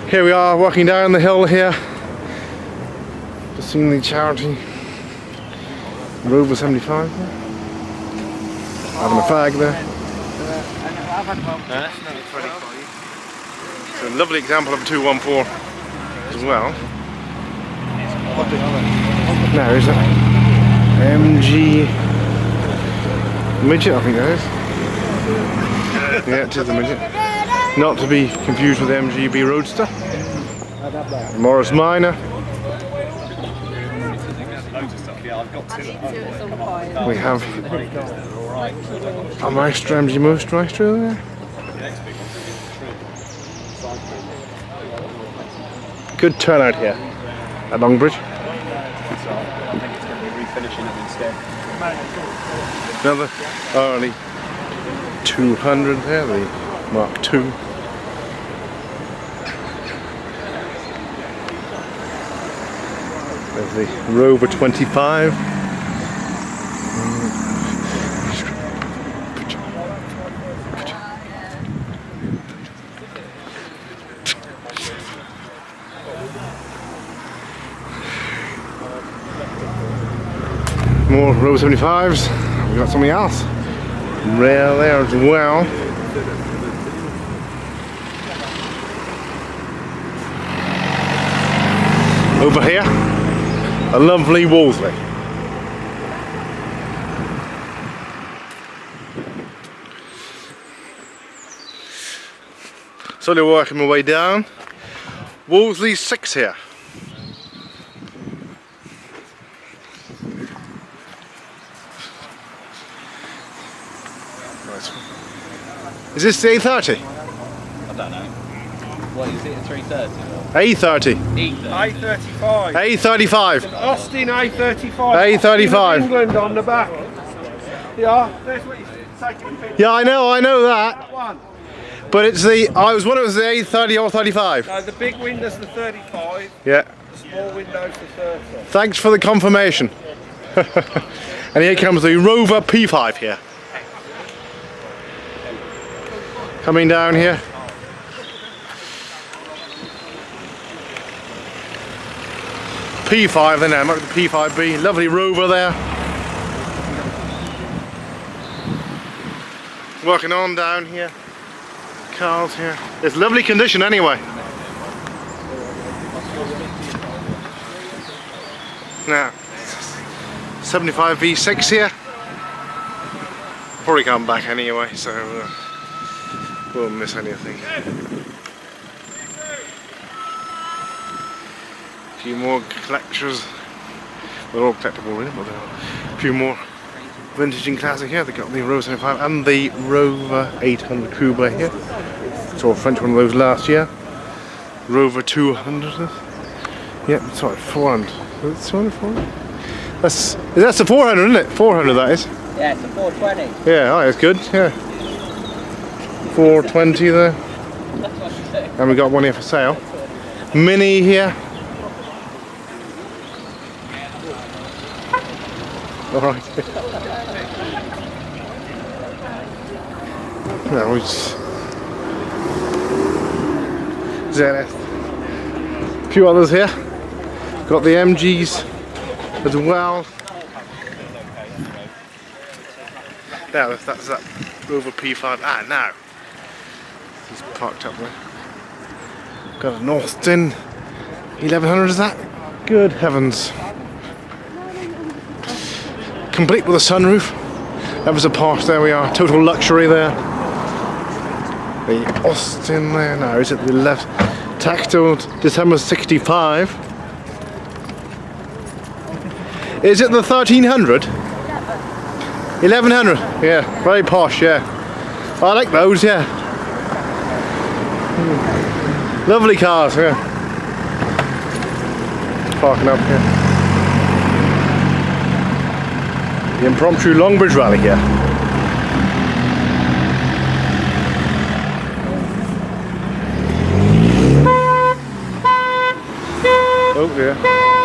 Here we are walking down the hill here. Just seen the charity Rover 75 there. Having a fag there. It's a lovely example of a 214 as well. Now is that MG Midget, I think that is. Yeah, it is a midget. Not to be confused with the MGB Roadster. Morris Minor. We have a Maestro, MG Maestro there. Good turnout here at Longbridge. Another early 200 there, the Mark II. There's the Rover 25. More Rover 75s. We've got something else rare there as well. Over here, a lovely Wolseley. Slowly working my way down. Wolseley 6 here. Is this the A30? I don't know. What is it, a 330? A30. A35. A35. Austin A35. A35. England on the back. Yeah, there's what you're taking a picture. Yeah, I know that. That one. But it's the, I was wondering if it was the A30 or 35. No, the big window's the 35. Yeah. The small window's the 30. Thanks for the confirmation. And here comes the Rover P4 here. Coming down here. P5 then, I'm up with the P5B. Lovely Rover there. Working on down here. Cars here. It's lovely condition anyway. Now, 75 V6 here. Probably come back anyway, so won't miss anything. A few more collectors. They're all collectible really, but there are a few more vintage and classic here. They've got the Rover 75 and the Rover 800 Coupe here. Saw a French one of those last year. Rover 200. Yep, sorry, 400. Is it 400? That's the 400, isn't it? 400 that is. Yeah, it's a 420. Yeah, oh, that's good. Yeah. 420 there. And we got one here for sale. Mini here. Alright. Now it's ZS. A few others here. Got the MGs as well. Now that's that Rover P4. Ah, now he's parked up there. Got an Austin 1100. Is that? Good heavens! Complete with a sunroof. That was a Porsche. There we are. Total luxury there. The Austin there. Now is it the left? Tactile December 65. Is it the 1300? 1100. Yeah, very posh. Yeah, I like those. Yeah, lovely cars. Yeah, parking up here. The impromptu Longbridge Rally here. Oh yeah.